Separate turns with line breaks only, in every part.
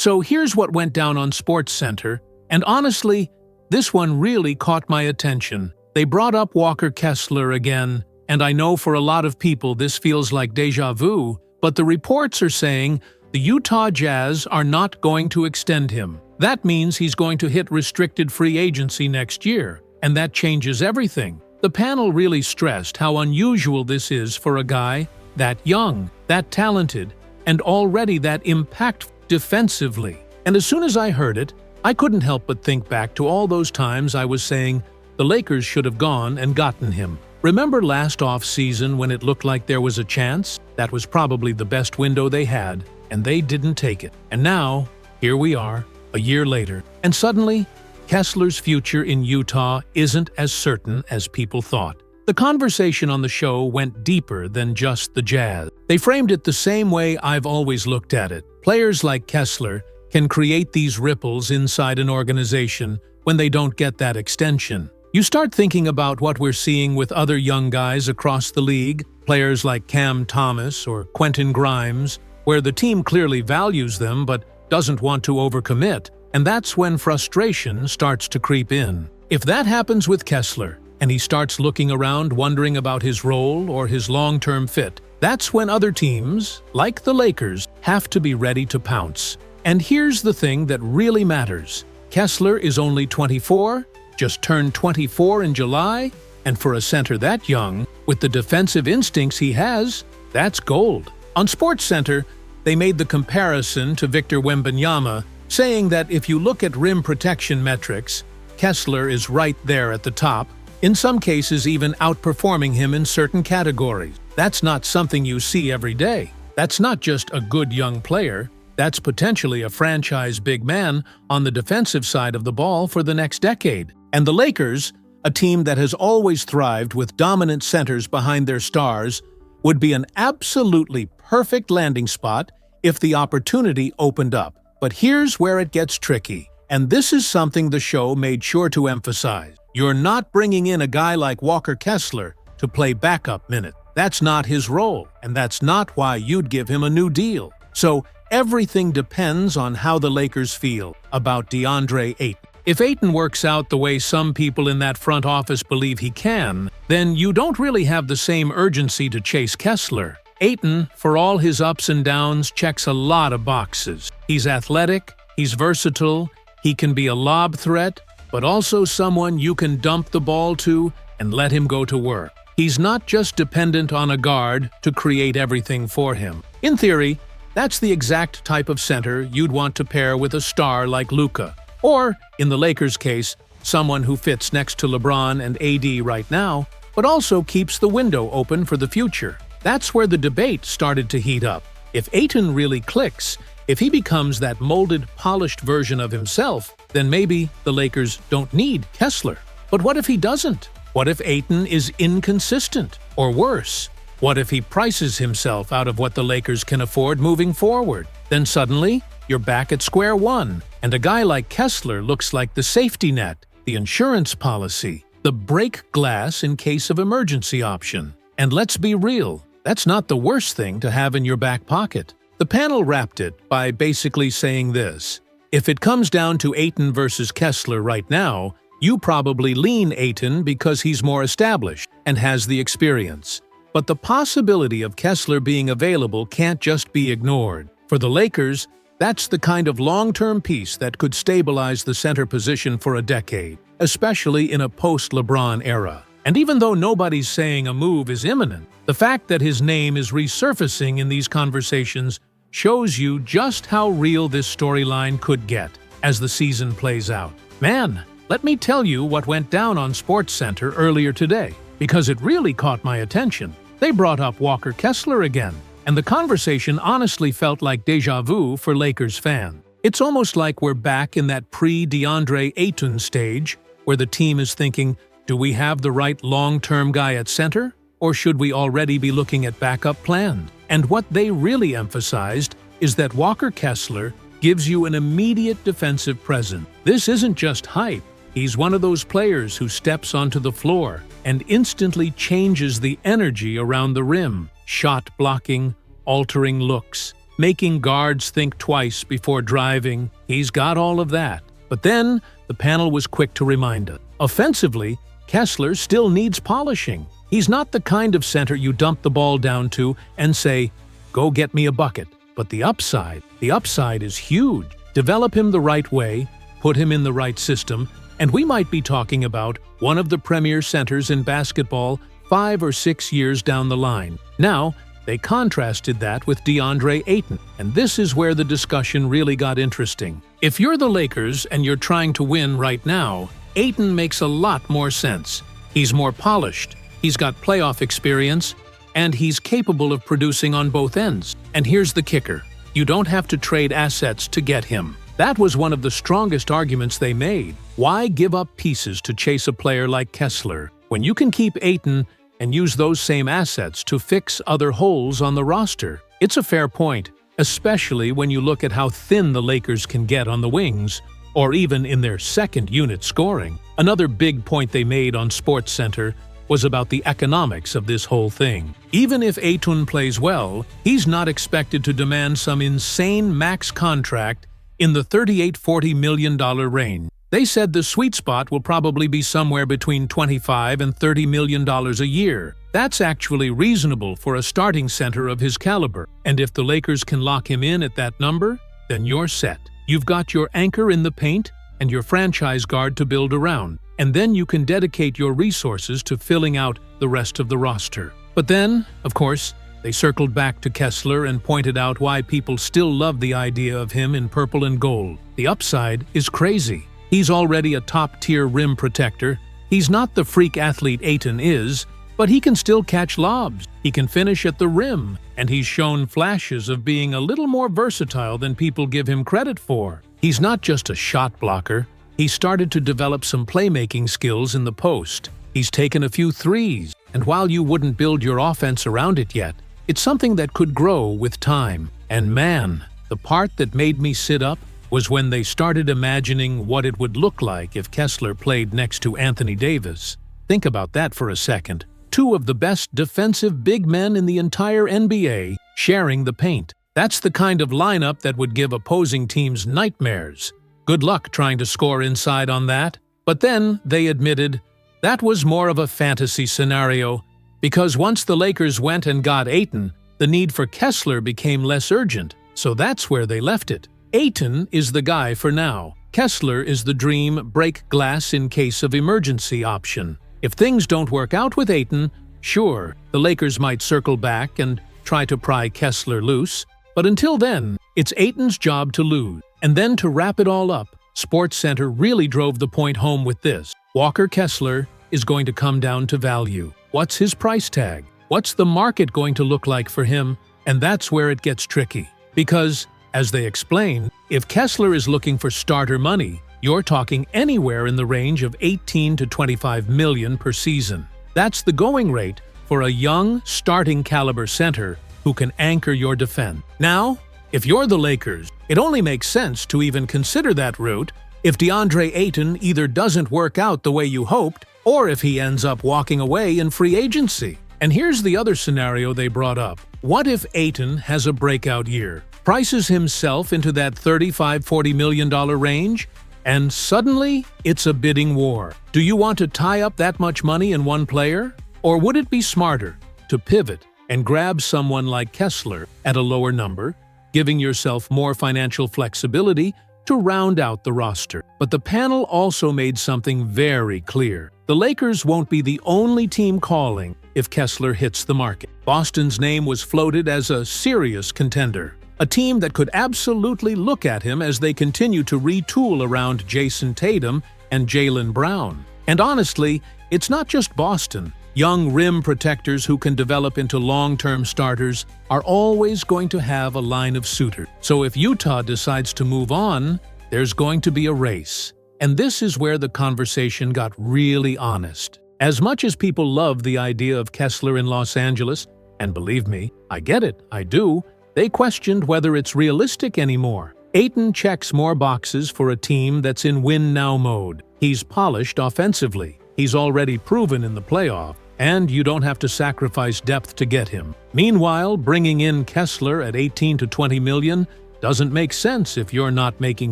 So here's what went down on Sportcenter, and honestly, this one really caught my attention. They brought up Walker Kessler again, and I know for a lot of people this feels like déjà vu, but the reports are saying the Utah Jazz are not going to extend him. That means he's going to hit restricted free agency next year, and that changes everything. The panel really stressed how unusual this is for a guy that young, that talented, and already that impactful defensively. And as soon as I heard it, I couldn't help but think back to all those times I was saying the Lakers should have gone and gotten him. Remember last off-season when it looked like there was a chance? That was probably the best window they had, and they didn't take it. And now, here we are, a year later, and suddenly, Kessler's future in Utah isn't as certain as people thought. The conversation on the show went deeper than just the Jazz. They framed it the same way I've always looked at it. Players like Kessler can create these ripples inside an organization when they don't get that extension. You start thinking about what we're seeing with other young guys across the league, players like Cam Thomas or Quentin Grimes, where the team clearly values them but doesn't want to overcommit, and that's when frustration starts to creep in. If that happens with Kessler, and he starts looking around wondering about his role or his long-term fit, that's when other teams, like the Lakers, have to be ready to pounce. And here's the thing that really matters. Kessler is only 24, just turned 24 in July, and for a center that young, with the defensive instincts he has, that's gold. On Sportcenter, they made the comparison to Victor Wembanyama, saying that if you look at rim protection metrics, Kessler is right there at the top, in some cases even outperforming him in certain categories. That's not something you see every day. That's not just a good young player. That's potentially a franchise big man on the defensive side of the ball for the next decade. And the Lakers, a team that has always thrived with dominant centers behind their stars, would be an absolutely perfect landing spot if the opportunity opened up. But here's where it gets tricky, and this is something the show made sure to emphasize. You're not bringing in a guy like Walker Kessler to play backup minutes. That's not his role, and that's not why you'd give him a new deal. So everything depends on how the Lakers feel about Deandre Ayton. If Ayton works out the way some people in that front office believe he can, then you don't really have the same urgency to chase Kessler. Ayton, for all his ups and downs, checks a lot of boxes. He's athletic, he's versatile, he can be a lob threat, but also someone you can dump the ball to and let him go to work. He's not just dependent on a guard to create everything for him. In theory, that's the exact type of center you'd want to pair with a star like Luka. Or, in the Lakers' case, someone who fits next to LeBron and AD right now, but also keeps the window open for the future. That's where the debate started to heat up. If Ayton really clicks, if he becomes that molded, polished version of himself, then maybe the Lakers don't need Kessler. But what if he doesn't? What if Ayton is inconsistent? Or worse, what if he prices himself out of what the Lakers can afford moving forward? Then suddenly, you're back at square one, and a guy like Kessler looks like the safety net, the insurance policy, the break glass in case of emergency option. And let's be real, that's not the worst thing to have in your back pocket. The panel wrapped it by basically saying this: if it comes down to Ayton versus Kessler right now, you probably lean Ayton because he's more established and has the experience. But the possibility of Kessler being available can't just be ignored. For the Lakers, that's the kind of long-term piece that could stabilize the center position for a decade, especially in a post-LeBron era. And even though nobody's saying a move is imminent, the fact that his name is resurfacing in these conversations shows you just how real this storyline could get as the season plays out. Man, let me tell you what went down on Sportcenter earlier today, because it really caught my attention. They brought up Walker Kessler again, and the conversation honestly felt like déjà vu for Lakers fans. It's almost like we're back in that pre-Deandre Ayton stage, where the team is thinking, do we have the right long-term guy at center, or should we already be looking at backup plans? And what they really emphasized is that Walker Kessler gives you an immediate defensive presence. This isn't just hype. He's one of those players who steps onto the floor and instantly changes the energy around the rim, shot blocking, altering looks, making guards think twice before driving. He's got all of that. But then, the panel was quick to remind us. Offensively, Kessler still needs polishing. He's not the kind of center you dump the ball down to and say, "Go get me a bucket." But the upside is huge. Develop him the right way, put him in the right system, and we might be talking about one of the premier centers in basketball 5 or 6 years down the line. Now, they contrasted that with Deandre Ayton, and this is where the discussion really got interesting. If you're the Lakers and you're trying to win right now, Ayton makes a lot more sense. He's more polished, he's got playoff experience, and he's capable of producing on both ends. And here's the kicker. You don't have to trade assets to get him. That was one of the strongest arguments they made. Why give up pieces to chase a player like Kessler when you can keep Ayton and use those same assets to fix other holes on the roster? It's a fair point, especially when you look at how thin the Lakers can get on the wings, or even in their second unit scoring. Another big point they made on Sportcenter was about the economics of this whole thing. Even if Ayton plays well, he's not expected to demand some insane max contract in the $38–40 million range. They said the sweet spot will probably be somewhere between $25 and $30 million a year. That's actually reasonable for a starting center of his caliber. And if the Lakers can lock him in at that number, then you're set. You've got your anchor in the paint and your franchise guard to build around. And then you can dedicate your resources to filling out the rest of the roster. But then, of course, they circled back to Kessler and pointed out why people still love the idea of him in purple and gold. The upside is crazy. He's already a top-tier rim protector. He's not the freak athlete Ayton is, but he can still catch lobs. He can finish at the rim, and he's shown flashes of being a little more versatile than people give him credit for. He's not just a shot blocker. He started to develop some playmaking skills in the post. He's taken a few threes, and while you wouldn't build your offense around it yet, it's something that could grow with time. And man, the part that made me sit up was when they started imagining what it would look like if Kessler played next to Anthony Davis. Think about that for a second. Two of the best defensive big men in the entire NBA sharing the paint. That's the kind of lineup that would give opposing teams nightmares. Good luck trying to score inside on that. But then, they admitted, that was more of a fantasy scenario, because once the Lakers went and got Ayton, the need for Kessler became less urgent, so that's where they left it. Ayton is the guy for now. Kessler is the dream break glass in case of emergency option. If things don't work out with Ayton, sure, the Lakers might circle back and try to pry Kessler loose, but until then, it's Ayton's job to lose. And then to wrap it all up, Sportcenter really drove the point home with this. Walker Kessler is going to come down to value. What's his price tag? What's the market going to look like for him? And that's where it gets tricky. Because, as they explain, if Kessler is looking for starter money, you're talking anywhere in the range of $18 to $25 million per season. That's the going rate for a young, starting caliber center who can anchor your defense. Now, if you're the Lakers, it only makes sense to even consider that route if Deandre Ayton either doesn't work out the way you hoped, or if he ends up walking away in free agency. And here's the other scenario they brought up. What if Ayton has a breakout year, prices himself into that $35–40 million range, and suddenly it's a bidding war? Do you want to tie up that much money in one player? Or would it be smarter to pivot and grab someone like Kessler at a lower number, giving yourself more financial flexibility to round out the roster? But the panel also made something very clear. The Lakers won't be the only team calling if Kessler hits the market. Boston's name was floated as a serious contender, a team that could absolutely look at him as they continue to retool around Jason Tatum and Jaylen Brown. And honestly, it's not just Boston. Young rim protectors who can develop into long-term starters are always going to have a line of suitors. So if Utah decides to move on, there's going to be a race. And this is where the conversation got really honest. As much as people love the idea of Kessler in Los Angeles, and believe me, I get it, I do, they questioned whether it's realistic anymore. Ayton checks more boxes for a team that's in win-now mode. He's polished offensively. He's already proven in the playoff. and you don't have to sacrifice depth to get him. Meanwhile, bringing in Kessler at 18 to 20 million doesn't make sense if you're not making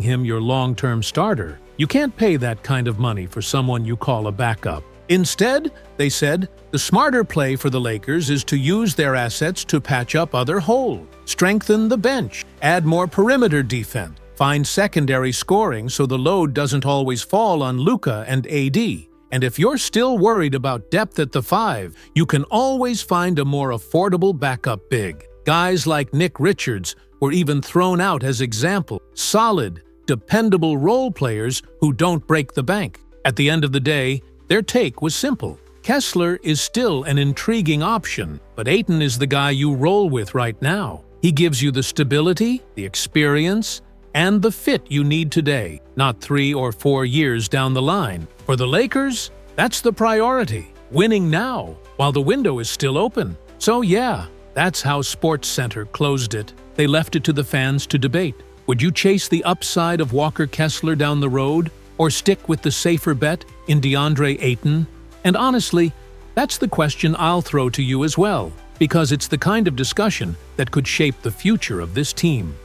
him your long-term starter. You can't pay that kind of money for someone you call a backup. Instead, they said, the smarter play for the Lakers is to use their assets to patch up other holes, strengthen the bench, add more perimeter defense, find secondary scoring so the load doesn't always fall on Luka and AD. And if you're still worried about depth at the 5, you can always find a more affordable backup big. Guys like Nick Richards were even thrown out as example, solid, dependable role players who don't break the bank. At the end of the day, their take was simple. Kessler is still an intriguing option, but Ayton is the guy you roll with right now. He gives you the stability, the experience, and the fit you need today, not 3 or 4 years down the line. For the Lakers, that's the priority. Winning now, while the window is still open. So yeah, that's how Sportcenter closed it. They left it to the fans to debate. Would you chase the upside of Walker Kessler down the road, or stick with the safer bet in Deandre Ayton? And honestly, that's the question I'll throw to you as well, because it's the kind of discussion that could shape the future of this team.